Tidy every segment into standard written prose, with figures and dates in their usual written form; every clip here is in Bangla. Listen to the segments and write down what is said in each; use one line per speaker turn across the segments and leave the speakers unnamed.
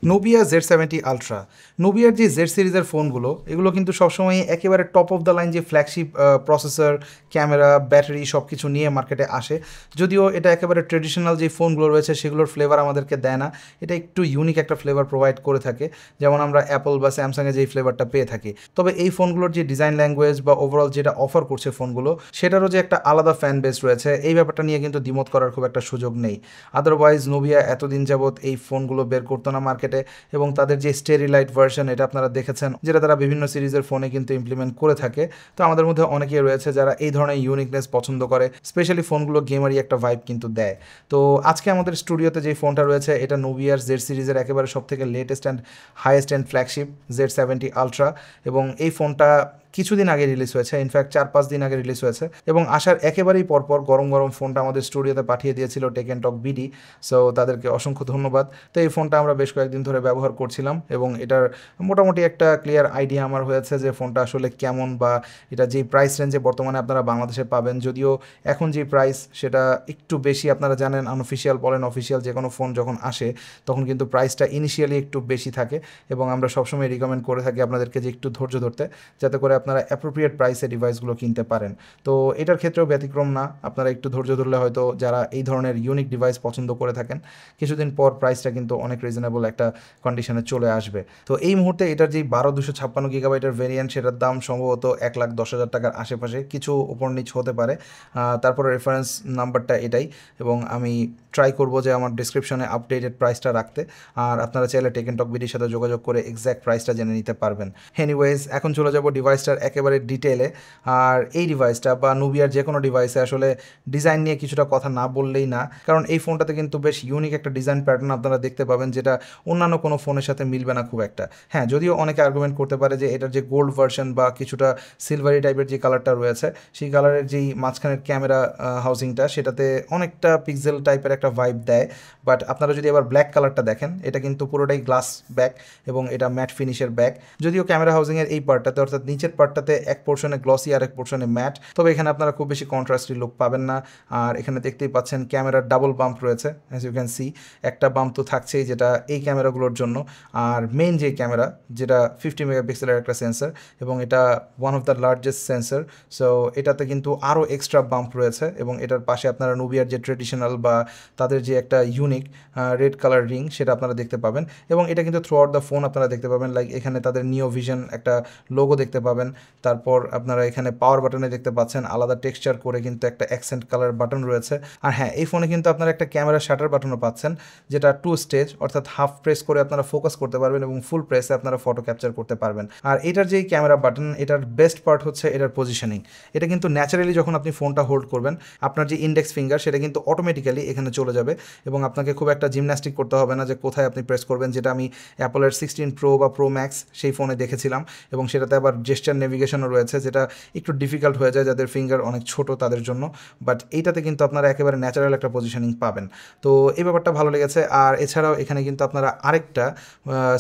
Nubia Z70 ultra. নোবিয়ার যে জেড সিরিজের ফোনগুলো এগুলো কিন্তু সবসময় একেবারে টপ অফ দ্য লাইন যে ফ্ল্যাগশিপ প্রসেসর, ক্যামেরা, ব্যাটারি সব কিছু নিয়ে মার্কেটে আসে। যদিও এটা একেবারে ট্রেডিশনাল যে ফোনগুলো রয়েছে সেগুলোর ফ্লেভার আমাদেরকে দেয় না, এটা একটু ইউনিক একটা ফ্লেভার প্রোভাইড করে থাকে, যেমন আমরা অ্যাপল বা স্যামসাংয়ে যেই ফ্লেভারটা পেয়ে থাকি। তবে এই ফোনগুলোর যে ডিজাইন ল্যাঙ্গুয়েজ বা ওভারঅল যেটা অফার করছে ফোনগুলো, সেটারও যে একটা আলাদা ফ্যান বেস রয়েছে, এই ব্যাপারটা নিয়ে কিন্তু দ্বিমত করার খুব একটা সুযোগ নেই। আদারওয়াইজ নোবিয়া এতদিন যাবৎ এই ফোনগুলো বের করতো না মার্কেটে, এবং তাদের যে স্টেরিলাইট ভার্সন এটা আপনারা দেখেছেন, যেটা তারা বিভিন্ন সিরিজের ফোনে কিন্তু ইমপ্লিমেন্ট করে থাকে। তো আমাদের মধ্যে অনেকেই রয়েছে যারা এই ধরনের ইউনিকনেস পছন্দ করে, স্পেশালি ফোনগুলো গেমারই একটা ভাইব কিন্তু দেয়। তো আজকে আমাদের স্টুডিওতে যে ফোনটা রয়েছে এটা নোভিয়ার জেড সিরিজের একেবারে সব থেকে latest and highest and flagship Z70 ultra, এবং এই ফোনটা কিছুদিন আগে রিলিজ হয়েছে, ইনফ্যাক্ট 4-5 দিন আগে রিলিজ হয়েছে, এবং আসার একেবারেই পরপর গরম গরম ফোনটা আমাদের স্টুডিওতে পাঠিয়ে দিয়েছিল tech and talk BD. So তাদেরকে অসংখ্য ধন্যবাদ। তো এই ফোনটা আমরা বেশ কয়েকদিন ধরে ব্যবহার করছিলাম, এবং এটার মোটামুটি একটা ক্লিয়ার আইডিয়া আমার হয়েছে যে ফোনটা আসলে কেমন, বা এটা যেই প্রাইস রেঞ্জে বর্তমানে আপনারা বাংলাদেশে পাবেন, যদিও এখন যে প্রাইস সেটা একটু বেশি। আপনারা জানেন আনঅফিসিয়াল বলেন অফিসিয়াল যে কোনো ফোন যখন আসে তখন কিন্তু প্রাইসটা ইনিশিয়ালি একটু বেশি থাকে, এবং আমরা সবসময় রিকমেন্ড করে থাকি আপনাদেরকে যে একটু ধৈর্য ধরতে, যাতে করে আপনারা অ্যাপ্রোপ্রিয়েট প্রাইসে ডিভাইসগুলো কিনতে পারেন। তো এটার ক্ষেত্রেও ব্যতিক্রম না, আপনারা একটু ধৈর্য ধরলে হয়তো যারা এই ধরনের ইউনিক ডিভাইস পছন্দ করে থাকেন, কিছুদিন পর প্রাইসটা কিন্তু অনেক রিজনেবল একটা কন্ডিশনে চলে আসবে। তো এই মুহূর্তে এটার যে 12/256 GB ভেরিয়েন্ট, সেটার দাম সম্ভবত 1,10,000 টাকার আশেপাশে, কিছু উপর নিচ হতে পারে। তারপরে রেফারেন্স নাম্বারটা এটাই, এবং আমি ট্রাই করবো যে আমার ডিসক্রিপশনে আপডেটেড প্রাইসটা রাখতে, আর আপনারা চাইলে টেক অ্যান্ড টক বিডির সাথে যোগাযোগ করে এক্স্যাক্ট প্রাইসটা জেনে নিতে পারবেন। এনিওয়েজ, এখন চলে যাব ডিভাইসটার একেবারে ডিটেলে। আর এই ডিভাইসটা বা নুবিয়ার যে কোনো ডিভাইসে আসলে ডিজাইন নিয়ে কিছুটা কথা না বললেই না, কারণ এই ফোনটাতে কিন্তু বেশ ইউনিক একটা ডিজাইন প্যাটার্ন আপনারা দেখতে পাবেন, যেটা অন্যান্য কোনো ফোনের সাথে মিলবে না খুব একটা। হ্যাঁ, যদিও অনেকে আর্গুমেন্ট করতে পারে যে এটার যে গোল্ড ভার্সন বা কিছুটা সিলভারি টাইপের যে কালারটা রয়েছে, সেই কালারের যেই মাঝখানের ক্যামেরা হাউজিংটা, সেটাতে অনেকটা পিক্সেল টাইপের একটা ভাইব দেয়। বাট আপনারা যদি আবার ব্ল্যাক কালারটা দেখেন, এটা কিন্তু পুরোটাই গ্লাস ব্যাক, এবং এটা ম্যাট ফিনিশের ব্যাক। যদিও ক্যামেরা হাউজিংয়ের এই পার্টটাতে, অর্থাৎ নিচের পার্টটাতে এক পোর্শনে গ্লসি আর এক পোর্শনে ম্যাট, তবে এখানে আপনারা খুব বেশি কন্ট্রাস্টি লুক পাবেন না। আর এখানে দেখতেই পাচ্ছেন ক্যামেরার ডাবল বাম্প রয়েছে, অ্যাজ ইউ ক্যান সি। একটা বাম্প তো থাকছেই, যেটা এই ক্যামেরাগুলোর জন্য। আর মেইন যে ক্যামেরা, যেটা 50 মেগাপিক্সেলের একটা সেন্সর, এবং এটা one of the largest sensor. So এটাতে কিন্তু আরও এক্সট্রা বাম্প রয়েছে, এবং এটার পাশে আপনারা নুবিয়ার যে ট্রেডিশনাল বা তাদের যে একটা ইউনিক রেড কালার রিং, সেটা আপনারা দেখতে পাবেন। এবং এটা কিন্তু থ্রু আউট দ্য ফোন আপনারা দেখতে পাবেন, লাইক এখানে তাদের নিও ভিশন একটা লোগো দেখতে পাবেন। তারপর আপনারা এখানে পাওয়ার বাটনে দেখতে পাচ্ছেন আলাদা টেক্সচার করে কিন্তু একটা অ্যাকসেন্ট কালার বাটন রয়েছে। আর হ্যাঁ, এই ফোনে কিন্তু আপনারা একটা ক্যামেরা শাটার বাটনও পাচ্ছেন, যেটা 2 স্টেজ, অর্থাৎ হাফ প্রেস করে আপনারা ফোকাস করতে পারবেন এবং ফুল প্রেসে আপনারা ফটো ক্যাপচার করতে পারবেন। আর এটার যেই ক্যামেরা বাটন, এটার বেস্ট পার্ট হচ্ছে এটার পজিশনিং। এটা কিন্তু ন্যাচারালি যখন আপনি ফোনটা হোল্ড করবেন, আপনার যে ইন্ডেক্স ফিঙ্গার সেটা কিন্তু অটোমেটিক্যালি এখানে চলে যাবে, এবং আপনাকে খুব একটা জিমন্যাস্টিক করতে হবে না যে কোথায় আপনি প্রেস করবেন, যেটা আমি অ্যাপলের 16 প্রো বা প্রো ম্যাক্স সেই ফোনে দেখেছিলাম। এবং সেটাতে আবার জেস্টার নেভিগেশনও রয়েছে, যেটা একটু ডিফিকাল্ট হয়ে যায় যাদের ফিঙ্গার অনেক ছোট তাদের জন্য। বাট এইটাতে কিন্তু আপনারা একেবারে ন্যাচারাল একটা পজিশনিং পাবেন। তো এই ব্যাপারটা ভালো লেগেছে। আর এছাড়াও এখানে কিন্তু আপনারা আরেকটা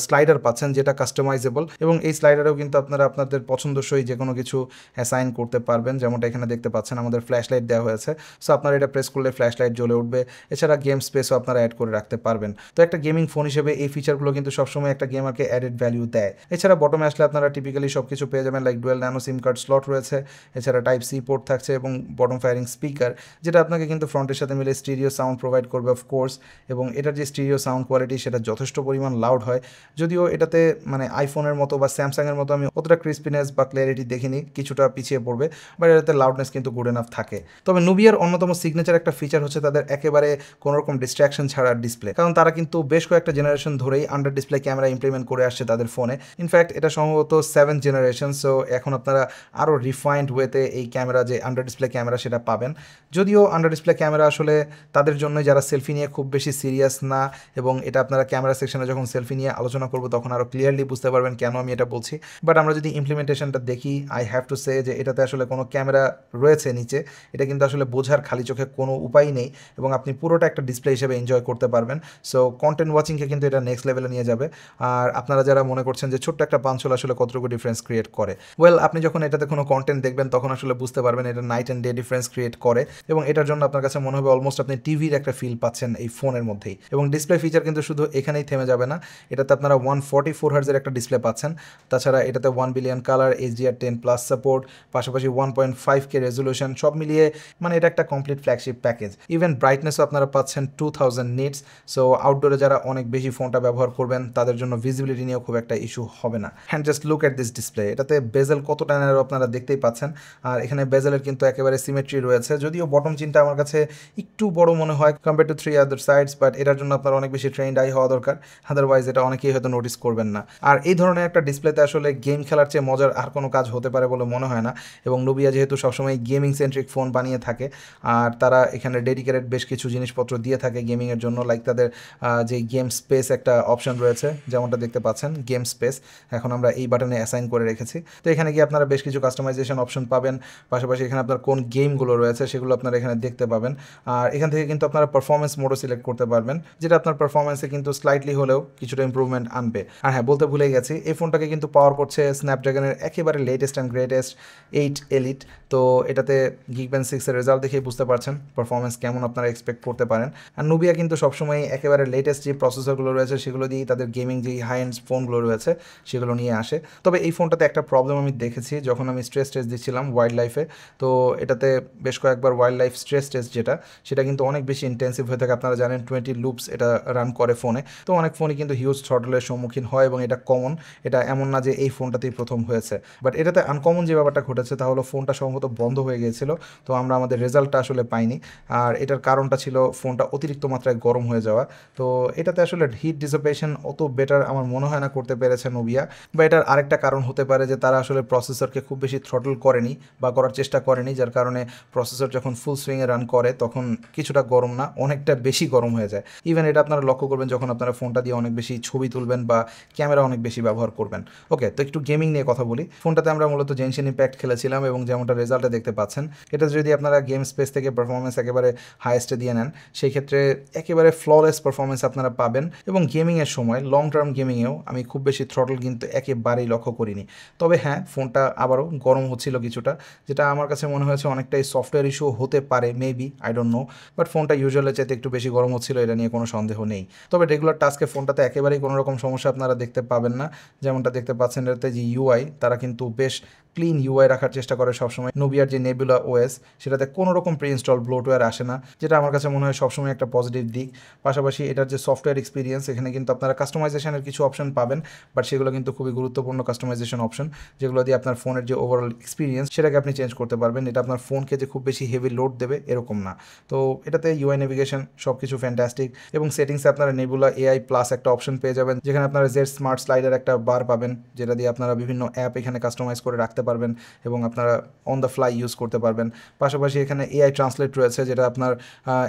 স্লাইডার পাচ্ছেন, যেটা কাস্টমাইজেবল, এবং এই স্লাইডারেও কিন্তু আপনারা আপনাদের পছন্দসই যে কোনো কিছু অ্যাসাইন করতে পারবেন। যেমনটা এখানে দেখতে পাচ্ছেন আমাদের ফ্ল্যাশ লাইট দেওয়া হয়েছে, সো আপনারা এটা প্রেস করলে ফ্ল্যাশ লাইট জ্বলে উঠবে। এছাড়া গেম স্পেসও আপনারা অ্যাড করে রাখতে পারবেন। তো একটা গেমিং ফোন হিসেবে এই ফিচারগুলো কিন্তু সবসময় একটা গেমারকে অ্যাডেড ভ্যালু দেয়। এছাড়া বটমে আসলে আপনারা টিপিক্যালি সব কিছু পেয়ে যাবেন, লাইক ডুয়েল ন্যানো সিম কার্ড স্লট রয়েছে, এছাড়া টাইপ সি পোর্ট থাকছে, এবং বটম ফায়ারিং স্পিকার, যেটা আপনাকে কিন্তু ফ্রন্টের সাথে মিলে স্টিরিও সাউন্ড প্রোভাইড করবে অফকোর্স। এবং এটার যে স্টিরিও সাউন্ড কোয়ালিটি সেটা যথেষ্ট পরিমাণ লাউড হয়, যদিও এটাতে মানে আইফোনের মতো বা স্যামসাংয়ের মতো আমি অতটা ক্রিস্পিনেস বা ক্ল্যারিটি দেখিনি, কিছুটা পিছিয়ে পড়বে, বাট এটাতে লাউডনেস কিন্তু গুড এনাফ থাকে। তবে নুবিয়ার অন্যতম সিগনেচার একটা ফিচার হচ্ছে তাদের একেবারে কোনো রকম ডিস্ট্র্যাকশন ছাড়া ডিসপ্লে, কারণ তারা কিন্তু বেশ কয়েকটা জেনারেশন ধরেই আন্ডার ডিসপ্লে ক্যামেরা ইমপ্লিমেন্ট করে আসছে তাদের ফোনে। ইনফ্যাক্ট এটা সম্ভবত 7th জেনারেশন। সো এখন আপনারা আরও রিফাইন্ড ওয়েতে এই ক্যামেরা যে আন্ডার ডিসপ্লে ক্যামেরা সেটা পাবেন। যদিও আন্ডার ডিসপ্লে ক্যামেরা আসলে তাদের জন্য যারা সেলফি নিয়ে খুব বেশি সিরিয়াস না, এবং এটা আপনারা ক্যামেরা সেকশনে যখন সেলফি নিয়ে আলোচনা করবো তখন আরও ক্লিয়ারলি বুঝতে পারবেন কেন আমি এটা বলছি। বাট আমরা যদি ইমপ্লিমেন্টেশনটা দেখি, আই হ্যাভ টু সে যে এটাতে আসলে কোনো ক্যামেরা রয়েছে নিচে, এটা কিন্তু আসলে বোঝার খালি চোখে কোনো উপায় নেই, এবং আপনি পুরোটা একটা ডিসপ্লে হিসেবে এনজয় করতে পারবেন। সো কন্টেন্ট ওয়াচিংকে কিন্তু এটা নেক্সট লেভেলে নিয়ে যাবে। আর আপনারা যারা মনে করছেন যে ছোট্ট একটা পাঞ্চল আসলে কতটুকু ডিফারেন্স ক্রিয়েট করে, ওয়েল, আপনি যখন এটাতে কোনো কন্টেন্ট দেখবেন তখন আসলে বুঝতে পারবেন এটা night and day difference create করে, এবং এটার জন্য আপনার কাছে মনে হবে অলমোস্ট আপনি টিভির একটা ফিল পাচ্ছেন এই ফোনের মধ্যেই। এবং ডিসপ্লে ফিচার কিন্তু শুধু এখানেই থেমে যাবে না, এটাতে আপনারা 144 হার্জের একটা ডিসপ্লে পাচ্ছেন। তাছাড়া এটাতে 1 বিলিয়ন কালার, HDR10+ সাপোর্ট, পাশাপাশি 1.5K রেজলিউশন, সব মিলিয়ে মানে এটা একটা কমপ্লিট ফ্ল্যাগশিপ প্যাকেজ। ইভেন ব্রাইটনেসও আপনারা পাচ্ছেন 2000 নিটস। সো আউটডোরে যারা অনেক বেশি ফোনটা ব্যবহার করবেন তাদের জন্য ভিজিবিলিটি নিয়েও খুব একটা ইস্যু হবে না। Hand just look at this display, এটাতে বেজেল কতটা ন্যারো আপনারা দেখতেই পাচ্ছেন, আর এখানে বেজেলের কিন্তু একেবারে সিমেট্রি রয়েছে। যদিও বটম চিনটা আমার কাছে একটু বড় মনে হয় compare to 3 other sides, but এটার জন্য আপনার অনেক বেশি ট্রেন্ড আই হওয়া দরকার, আদারওয়াইজ এটা অনেকেই হয়তো নোটিস করবেন না। আর এই ধরনের একটা ডিসপ্লেতে আসলে গেম খেলার চেয়ে মজার আর কোনো কাজ হতে পারে বলে মনে হয় না। এবং নুবিয়া যেহেতু সবসময় গেমিং সেন্ট্রিক ফোন বানিয়ে থাকে, আর তারা এখানে ডেডিকেটেড বেশ কিছু জিনিসপত্র দিয়ে থাকে গেমিংয়ের জন্য, লাইক তাদের যে গেম স্পেস একটা অপশন রয়েছে যেমনটা দেখতে পাচ্ছেন, গেম স্পেস এখন আমরা এই বাটনে অ্যাসাইন করে রেখেছি। তো এখানে গিয়ে আপনারা বেশ কিছু কাস্টমাইজেশন অপশন পাবেন, পাশাপাশি এখানে আপনার কোন গেমগুলো রয়েছে সেগুলো আপনারা এখানে দেখতে পাবেন। আর এখান থেকে কিন্তু আপনারা পারফরমেন্স মোডও সিলেক্ট করতে পারবেন, যেটা আপনার পারফরমেন্সে কিন্তু স্লাইটলি হলেও কিছুটা ইম্প্রুভমেন্ট আনবে। আর হ্যাঁ, বলতে ভুলে গেছি, এই ফোনটাকে কিন্তু পাওয়ার করছে স্ন্যাপড্রাগনের একেবারে লেটেস্ট অ্যান্ড গ্রেটেস্ট 8 এলিট। তো এটাতে Geekbench 6 এর রেজাল্ট দেখেই বুঝতে পারছেন পারফরমেন্স কেমন আপনারা এক্সপেক্ট করতে পারেন। আর নুবিয়া কিন্তু সবসময় একেবারে লেটেস্ট যে প্রসেসরগুলো রয়েছে সেগুলো দিয়েই তাদের গেমিং যে হাই এন্ড ফোনগুলো রয়েছে সেগুলো নিয়ে আসে। তবে এই ফোনটাতে একটা প্রবলেম আমি দেখেছি যখন আমি স্ট্রেস টেস্ট দিচ্ছিলাম ওয়াইল্ড লাইফে। তো এটাতে বেশ কয়েকবার ওয়াইল্ড লাইফ স্ট্রেস টেস্ট সেটা কিন্তু অনেক বেশি ইন্টেন্সিভ হয়ে থাকে। আপনারা জানেন 20 লুপস এটা রান করে ফোনে, তো অনেক ফোনই কিন্তু হিউজ থ্রটলের সম্মুখীন হয় এবং এটা কমন। এটা এমন না যে এই ফোনটাতেই প্রথম হয়েছে, বাট এটাতে আনকমন যে ব্যাপারটা ঘটেছে তা হলো ফোনটা সম্ভবত বন্ধ হয়ে গিয়েছিল, তো আমরা আমাদের রেজাল্টটা আসলে পাইনি। আর এটার কারণটা ছিল ফোনটা অতিরিক্ত মাত্রায় গরম হয়ে যাওয়া। তো এটাতে আসলে হিট ডিসিপেশন অত বেটার আমার মনে হয় না করতে পেরেছে নুবিয়া, বা এটার আরেকটা কারণ হতে পারে যে তারা আসলে প্রসেসরকে খুব বেশি থ্রটল করেনি বা করার চেষ্টা করেনি, যার কারণে প্রসেসর যখন ফুল সুইংয়ে রান করে তখন কিছুটা গরম না, অনেকটা বেশি গরম হয়ে যায়। ইভেন এটা আপনারা লক্ষ্য করবেন যখন আপনারা ফোনটা দিয়ে অনেক বেশি ছবি তুলবেন বা ক্যামেরা অনেক বেশি ব্যবহার করবেন। ওকে, তো একটু গেমিং নিয়ে কথা বলি। ফোনটাতে আমরা মূলত জেনশন ইম্প্যাক্ট খেলেছিলাম এবং যেমনটা রেজাল্টে দেখতে পাচ্ছেন, এটা যদি আপনারা গেম স্পেস থেকে পারফরমেন্স একেবারে হাইয়েস্টে দিয়ে নেন সেই ক্ষেত্রে একেবারে ফ্ললেস পারফরমেন্স আপনারা পাবেন। এবং গেমিংয়ের সময় লং টার্ম গেমিংয়েও আমি খুব বেশি থ্রটল কিন্তু একেবারেই লক্ষ্য করিনি। তবে হ্যাঁ, ফোনটা আবারও গরম হচ্ছিল কিছুটা, যেটা আমার কাছে মনে হয়েছে অনেকটাই সফটওয়্যার ইস্যু হতে পারে, maybe, I don't know. But ফোনটা ইউজুয়ালের চাইতে একটু বেশি গরম হচ্ছিল, এটা নিয়ে কোনো সন্দেহ নেই। তবে রেগুলার টাস্কে ফোনটাতে একেবারেই কোনো রকম সমস্যা আপনারা দেখতে পাবেন না। যেমনটা দেখতে পাচ্ছেন এটাতে যে ইউআই, তারা কিন্তু বেশ ক্লিন ইউআই রাখার চেষ্টা করে সবসময়। নুবিয়ার যে নেবুলা ওএস সেটাতে কোনো রকম প্রি ইনস্টল ব্লোটওয়্যার আসে না, যেটা আমার কাছে মনে হয় সবসময় একটা পজিটিভ দিক। পাশাপাশি এটার যে সফটওয়্যার এক্সপিরিয়েন্স, এখানে কিন্তু আপনারা কাস্টমাইজেশনের কিছু অপশন পাবেন, বাট সেগুলো কিন্তু খুবই গুরুত্বপূর্ণ কাস্টমাইজেশন অপশন, যেগুলো দিয়ে আপনার ফোনের যে ওভারঅল এক্সপিরিয়েন্স সেটাকে আপনি চেঞ্জ করতে পারবেন। এটা আপনার ফোনকে যে খুব বেশি হেভি লোড দেবে এরকম না। তো এটাতে ইউআই নেভিগেশন সব কিছু ফ্যান্টাস্টিক, এবং সেটিংসে আপনারা নেবুলা এআই প্লাস একটা অপশন পেয়ে যাবেন, যেখানে আপনারা জেড স্মার্ট স্লাইডার একটা বার পাবেন, যেটা দিয়ে আপনারা বিভিন্ন অ্যাপ এখানে কাস্টমাইজ করে রাখতে পারবেন এবং আপনারা অন দ্য ফ্লাই ইউজ করতে পারবেন। পাশাপাশি এখানে এআই ট্রান্সলেট রয়েছে, যেটা আপনার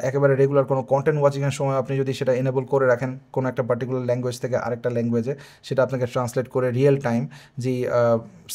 একেবারে রেগুলার কোনো কন্টেন্ট ওয়াচিংয়ের সময় আপনি যদি সেটা এনেবল করে রাখেন কোনো একটা পার্টিকুলার ল্যাঙ্গুয়েজ থেকে আরেকটা ল্যাঙ্গুয়েজে, সেটা আপনাকে ট্রান্সলেট করে রিয়েল টাইম যে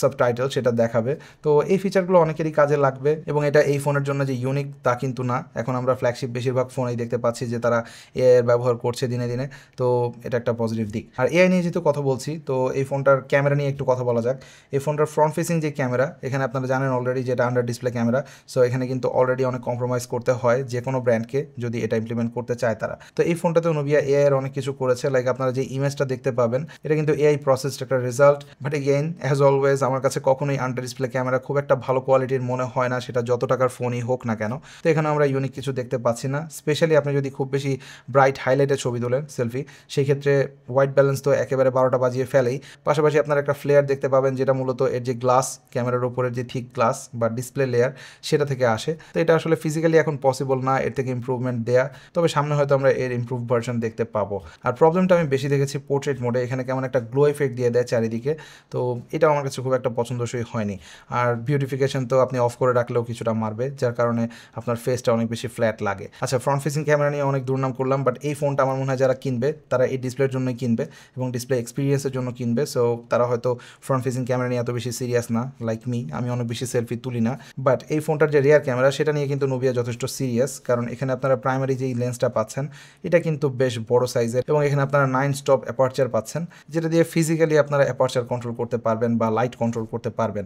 সাবটাইটেল সেটা দেখাবে। তো এই ফিচারগুলো অনেকেরই কাজে লাগবে, এবং এটা এই ফোনের জন্য যে ইউনিক তা কিন্তু না। এখন আমরা ফ্ল্যাগশিপ বেশিরভাগ ফোনেই দেখতে পাচ্ছি যে তারা এআই এর ব্যবহার করছে দিনে দিনে, তো এটা একটা পজিটিভ দিক। আর এআই নিয়ে যেহেতু কথা বলছি, তো এই ফোনটার ক্যামেরা নিয়ে একটু কথা বলা যাক। এই ফোনটার ফ্রন্ট ফেসিং যে ক্যামেরা, এখানে আপনারা জানেন অলরেডি যেটা আন্ডার ডিসপ্লে ক্যামেরা, সো এখানে কিন্তু অলরেডি অনেক কম্প্রোমাইজ করতে হয় যে কোনো ব্র্যান্ডকে যদি এটা ইমপ্লিমেন্ট করতে চায় তারা। তো এই ফোনটাতে নুবিয়া এআই এর অনেক কিছু করেছে, লাইক আপনারা যে ইমেজটা দেখতে পাবেন এটা কিন্তু এআই প্রসেসড একটা result. But again as always আমার কাছে কখনোই আন্ডার ডিসপ্লে ক্যামেরা খুব একটা ভালো কোয়ালিটির মনে হয় না, সেটা যত টাকার ফোনই হোক না কেন। তো এখানে আমরা ইউনিক কিছু দেখতে পাচ্ছি না, স্পেশালি আপনি যদি খুব বেশি ব্রাইট হাইলাইটে ছবি তোলেন সেলফি, সেই ক্ষেত্রে হোয়াইট ব্যালেন্স তো একেবারে 12টা বাজিয়ে ফেলেই। পাশাপাশি আপনারা একটা ফ্লেয়ার দেখতে পাবেন, যেটা মূলত এর যে গ্লাস, ক্যামেরার উপরের যে থিক গ্লাস বা ডিসপ্লে লেয়ার সেটা থেকে আসে। তো এটা আসলে ফিজিক্যালি এখন পসিবল না এর থেকে ইম্প্রুভমেন্ট দেয়া, তবে সামনে হয়তো আমরা এর ইম্প্রুভ ভার্সন দেখতে পাবো। আর প্রবলেমটা আমি বেশি দেখেছি পোর্ট্রেট মোডে, এখানে কেমন একটা গ্লো এফেক্ট দিয়ে দেয় চারিদিকে, তো এটা আমার কাছে খুব একটা পছন্দসই হয়নি। আর বিউটিফিকেশন তো আপনি অফ করে রাখলেও কিছুটা মারবে, যার কারণে আপনার ফেসটা অনেক বেশি ফ্ল্যাট লাগে। আচ্ছা, ফ্রন্ট ফেসিং ক্যামেরা নিয়ে অনেক দুর্নাম করলাম, বাট এই ফোনটা আমার মনে হয় যারা কিনবে তারা এই ডিসপ্লের জন্যই কিনবে এবং ডিসপ্লে এক্সপিরিয়েন্সের জন্য কিনবে। সো তারা হয়তো ফ্রন্ট ফেসিং ক্যামেরা নিয়ে এত বেশি সিরিয়াস না, লাইক মি, আমি অনেক বেশি সেলফি তুলি না, বাট এই ফোনটার যে রিয়ার ক্যামেরা সেটা নিয়ে কিন্তু নুবিয়া যথেষ্ট সিরিয়াস, কারণ এখানে আপনারা প্রাইমারি যেই লেন্সটা পাচ্ছেন এটা কিন্তু বেশ বড় সাইজের, এবং এখানে আপনারা 9 স্টপ অ্যাপারচার পাচ্ছেন, যেটা দিয়ে ফিজিক্যালি আপনারা অ্যাপারচার কন্ট্রোল করতে পারবেন বা লাইট কন্ট্রোল করতে পারবেন।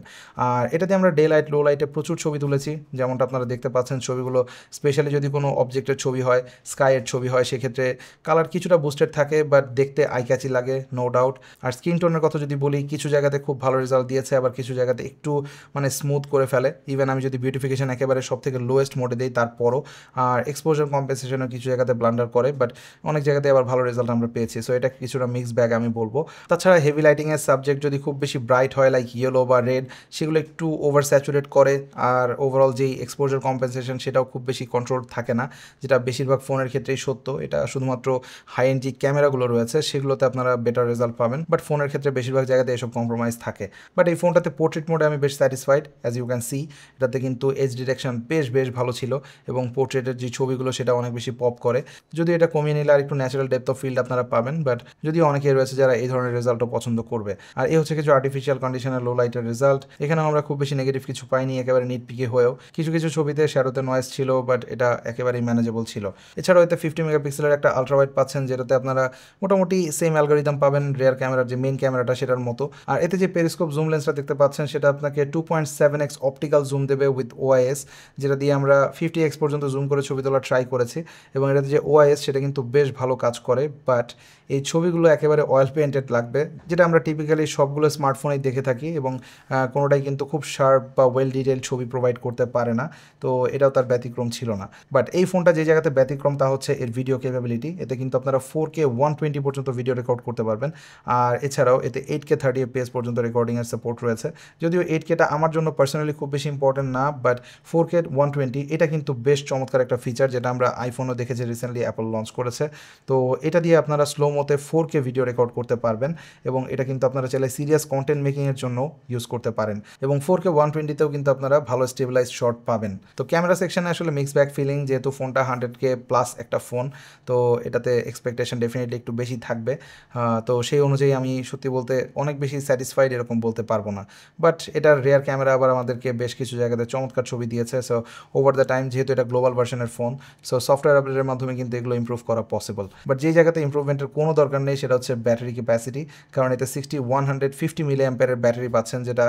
আর এটাতে আমরা ডে লাইট লো লাইটে প্রচুর ছবি তুলেছি, যেমনটা আপনারা দেখতে পাচ্ছেন ছবিগুলো, স্পেশালি যদি কোনো অবজেক্টের ছবি হয়, স্কাইয়ের ছবি হয়, সেক্ষেত্রে কালার কিছুটা বুস্টেড থাকে, বাট দেখতে আই ক্যাচি লাগে, নো ডাউট। আর স্কিন টোনের কথা যদি বলি, কিছু জায়গাতে খুব ভালো রেজাল্ট দিয়েছে, আবার কিছু জায়গাতে একটু মানে স্মুথ করে ফেলে। ইভেন আমি যদি বিউটিফিকেশন একেবারে সব থেকে লোয়েস্ট মোডে দিই তারপরও, আর এক্সপোজার কম্পেনসেশনও কিছু জায়গাতে ব্লান্ডার করে, বাট অনেক জায়গাতে আবার ভালো রেজাল্ট আমরা পেয়েছি। সো এটা কিছুটা মিক্স ব্যাগ আমি বলবো। তাছাড়া হেভি লাইটিংয়ের সাবজেক্ট যদি খুব বেশি ব্রাইট হয় লাইক ইয়েলো বা রেড, সেগুলো একটু ওভার স্যাচুরেট করে, আর ওভারঅল যেই এক্সপোজার কম্পেনসেশন সেটাও খুব বেশি কন্ট্রোল থাকে না, যেটা বেশিরভাগ ফোনের ক্ষেত্রেই সত্য। এটা শুধুমাত্র হাই এন্ড যে ক্যামেরাগুলো রয়েছে সেগুলোতে আপনারা বেটার রেজাল্ট পাবেন, বাট ফোনের ক্ষেত্রে বেশিরভাগ জায়গাতে এসব কম্প্রোমাইজ থাকে। বাট এই ফোনটাতে পোর্ট্রেট মোডে আমি বেশ satisfied, as you can see. এটাতে কিন্তু এজ ডিটেকশন বেশ ভালো ছিল, এবং পোর্ট্রেটের যে ছবিগুলো সেটা অনেক বেশি পপ করে। যদি এটা কমিয়ে নিলে আর একটু ন্যাচারাল ডেপথ অফ ফিল্ড আপনারা পাবেন, বাট যদিও অনেকেই রয়েছে যারা এই ধরনের রেজাল্টও পছন্দ করবে। আর এই হচ্ছে কিছু আর্টিফিশিয়াল কন্ডিশনের লো লাইটের রেজাল্ট। এখানেও আমরা খুব বেশি নেগেটিভ কিছু পাইনি, একেবারে নিট পিকে হয়েও কিছু ছবিতে শ্যাডোতে নয়েজ ছিল, বাট এটা একেবারেই ম্যানেজেবল ছিল। এছাড়াও এতে 50 মেগাপিক্সেলের একটা আলট্রা ওয়াইড পাচ্ছেন, যেটাতে আপনারা মোটামুটি সেম অ্যালগোরিদম পাবেন রিয়ার ক্যামেরার যে মেইন ক্যামেরাটা সেটার মতো। আর এতে যে পেরিস্কোপ জুম লেন্সটা দেখতে পাচ্ছেন সেটা আপনাকে 2.7x অপটিক্যাল জুম দেবে উইথ ওআইএস, যেটা দিয়ে আমরা 50x পর্যন্ত জুম করে ছবি তোলা ট্রাই করেছি, এবং এটাতে যে ওআইএস সেটা কিন্তু বেশ ভালো কাজ করে। বাট এই ছবিগুলো একেবারে অয়েল পেইন্টেড লাগবে, যেটা আমরা টিপিক্যালি সবগুলো স্মার্টফোনেই দেখে থাকি, এবং কোনোটাই কিন্তু খুব শার্প বা ওয়েল ডিটেইল ছবি প্রোভাইড করতে পারে না। তো এটাও তার ব্যতিক্রম ছিল না। বাট এই ফোনটা যে জায়গাতে ব্যতিক্রম তা হচ্ছে এর ভিডিও ক্যাপাবিলিটি। এতে কিন্তু আপনারা 4K 120 পর্যন্ত ভিডিও রেকর্ড করতে পারবেন, আর এছাড়াও এতে 8K 30 FPS পর্যন্ত রেকর্ডিংয়ের সাপোর্ট রয়েছে। যদিও 8Kটা আমার জন্য পার্সোনালি খুব বেশি ইম্পর্টেন্ট না, বাট 4K 120 এটা কিন্তু বেশ চমৎকার একটা ফিচার, যেটা আমরা আইফোনও দেখেছি রিসেন্টলি অ্যাপল লঞ্চ করেছে। তো এটা দিয়ে আপনারা স্লো মোতে 4K ভিডিও রেকর্ড করতে পারবেন, এবং এটা কিন্তু আপনারা চাইলে সিরিয়াস কন্টেন্ট মেকিংয়ের জন্য ইউজ করতে পারেন, এবং 4K 120তেও কিন্তু আপনারা ভালো স্টেবিলাইজ শট পাবেন। তো ক্যামেরা সেকশনে আসলে মিক্স ব্যাক ফিলিং, যেহেতু ফোনটা 100K প্লাস একটা ফোন, তো এটাতে এক্সপেকটেশন ডেফিনেটলি একটু বেশি থাকবে। তো সেই অনুযায়ী আমি সত্যি বলতে অনেক বেশি স্যাটিসফাইড এরকম বলতে পারবো না, বাট এটার রিয়ার ক্যামেরা আবার আমাদেরকে বেশ কিছু জায়গাতে চমৎকার ছবি দিয়েছে। সো ওভার দ্য টাইম, যেহেতু এটা গ্লোবাল ভার্সনের ফোন, সো সফটওয়্যার আপডেটের মাধ্যমে কিন্তু এগুলো ইমপ্রুভ করা পসিবল। বাট যে জায়গাতে ইমপ্রুভমেন্টের কোনো দরকার নেই সেটা হচ্ছে ব্যাটারি ক্যাপাসিটি, কারণ এতে 6150 মিলি অ্যাম্পিয়ারের ব্যাটারি পাচ্ছেন, যেটা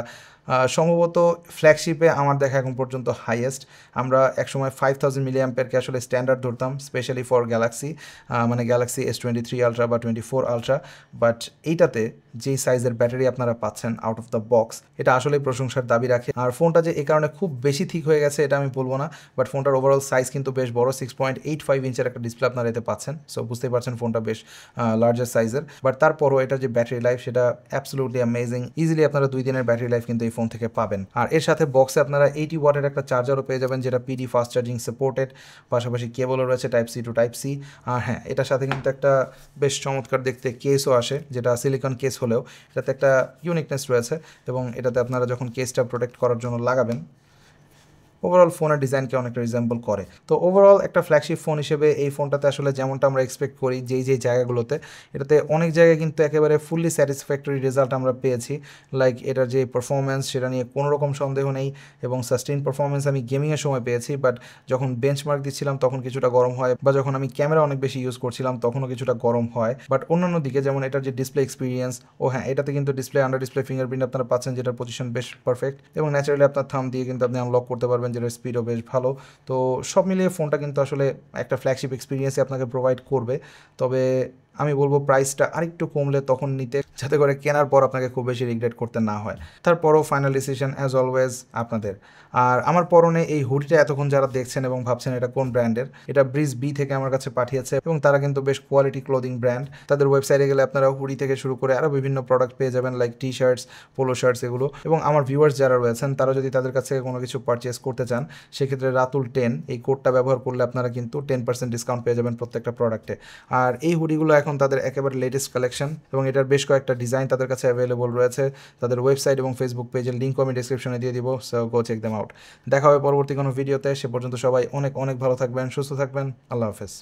সম্ভবত ফ্ল্যাগশিপে আমার দেখা এখন পর্যন্ত হাইয়েস্ট। আমরা একসময় 5000 মিলি অ্যাম্পিয়ারকে আসলে স্ট্যান্ডার্ড ধরতাম, স্পেশালি ফর গ্যালাক্সি, মানে গ্যালাক্সি S23 আলট্রা বা 24 আলট্রা। বাট এইটাতে যেই সাইজের ব্যাটারি আপনারা পাচ্ছেন আউট অফ দ্য বক্স, এটা আসলেই প্রশংসার দাবি রাখে। আর ফোনটা যে এই কারণে খুব বেশি ঠিক হয়ে গেছে এটা আমি বলবো না, বাট ফোনটার ওভারঅল সাইজ কিন্তু বেশ বড়, 6.85 ইঞ্চের একটা ডিসপ্লে আপনারা এতে পাচ্ছেন। সো বুঝতেই পারছেন ফোনটা বেশ লার্জার সাইজের, বাট তারপরও এটার যে ব্যাটারি লাইফ সেটা অ্যাবসলুটলি অ্যামেজিং। ইজিলি আপনারা 2 দিনের ব্যাটারি লাইফ কিন্তু এই ফোন থেকে পাবেন। আর এর সাথে বক্সে আপনারা 80 ওয়াটের একটা চার্জারও পেয়ে যাবেন, যেটা PD ফাস্ট চার্জিং সাপোর্টেড, পাশাপাশি কেবলও রয়েছে type C to type C. আর হ্যাঁ, এটার সাথে কিন্তু একটা বেশ চমৎকার দেখতে কেসও আসে, যেটা সিলিকন কেস হলেও এটাতে একটা ইউনিকনেস রয়েছে, এবং এটাতে আপনারা যখন কেসটা প্রোটেক্ট করার জন্য লাগাবেন, ওভারঅল ফোনের ডিজাইনকে অনেকটা রিজেম্বল করে। তো ওভারঅল একটা ফ্ল্যাগশিপ ফোন হিসেবে এই ফোনটাতে আসলে যেমনটা আমরা এক্সপেক্ট করি যেই জায়গাগুলোতে, এটাতে অনেক জায়গায় কিন্তু একেবারে ফুললি স্যাটিসফ্যাক্টরি রেজাল্ট আমরা পেয়েছি। লাইক এটার যে পারফরমেন্স সেটা নিয়ে কোনো রকম সন্দেহ নেই, এবং সাস্টেইন পারফরমেন্স আমি গেমিংয়ের সময় পেয়েছি, বাট যখন বেঞ্চমার্ক দিচ্ছিলাম তখন কিছুটা গরম হয়, বা যখন আমি ক্যামেরা অনেক বেশি ইউজ করছিলাম তখনও কিছুটা গরম হয়। বাট অন্যান্য দিকে যেমন এটার যে ডিসপ্লে এক্সপিরিয়েন্স, ও হ্যাঁ, এটাতে কিন্তু ডিসপ্লে আন্ডার ডিসপ্লে ফিঙ্গারপ্রিন্ট আপনারা পাচ্ছেন, যেটার পজিশন বেশ পারফেক্ট, এবং ন্যাচারালি আপনার থাম দিয়ে কিন্তু আপনি আনলক করতে পারবেন, যেটার স্পিডও বেশ ভালো। তো সব মিলিয়ে ফোনটা কিন্তু আসলে একটা ফ্ল্যাগশিপ এক্সপিরিয়েন্সই আপনাকে প্রোভাইড করবে। তবে আমি বলবো প্রাইসটা আরেকটু কমলে তখন নিতে, যাতে করে কেনার পর আপনাকে খুব বেশি রিগ্রেট করতে না হয়। তারপরও ফাইনাল ডিসিশন অ্যাজ অলওয়েজ আপনাদের। আর আমার পরনে এই হুডিটা এতক্ষণ যারা দেখছেন এবং ভাবছেন এটা কোন ব্র্যান্ডের, এটা ব্রিজ বি থেকে আমার কাছে পাঠিয়েছে, এবং তারা কিন্তু বেশ কোয়ালিটি ক্লোদিং ব্র্যান্ড। তাদের ওয়েবসাইটে গেলে আপনারা হুডি থেকে শুরু করে আরও বিভিন্ন প্রোডাক্ট পেয়ে যাবেন, like T shirts, polo shirts এগুলো। এবং আমার ভিউয়ার্স যারা রয়েছেন তারা যদি তাদের কাছ থেকে কোনো কিছু পারচেস করতে চান, সেক্ষেত্রে রাতুল 10 এই কোডটা ব্যবহার করলে আপনারা কিন্তু 10% ডিসকাউন্ট পেয়ে যাবেন প্রত্যেকটা প্রোডাক্টে। আর এই হুডিগুলো এখন তাদের একেবারে লেটেস্ট কালেকশন, এবং এটার বেশ কয়েকটা ডিজাইন তাদের কাছে অ্যাভেলেবল রয়েছে। তাদের ওয়েবসাইট এবং ফেসবুক পেজের লিঙ্ক আমি ডিসক্রিপশনে দিয়ে দিব, so go check them out. দেখা হবে পরবর্তী কোনো ভিডিওতে, সে পর্যন্ত সবাই অনেক ভালো থাকবেন, সুস্থ থাকবেন। আল্লাহ হাফেজ।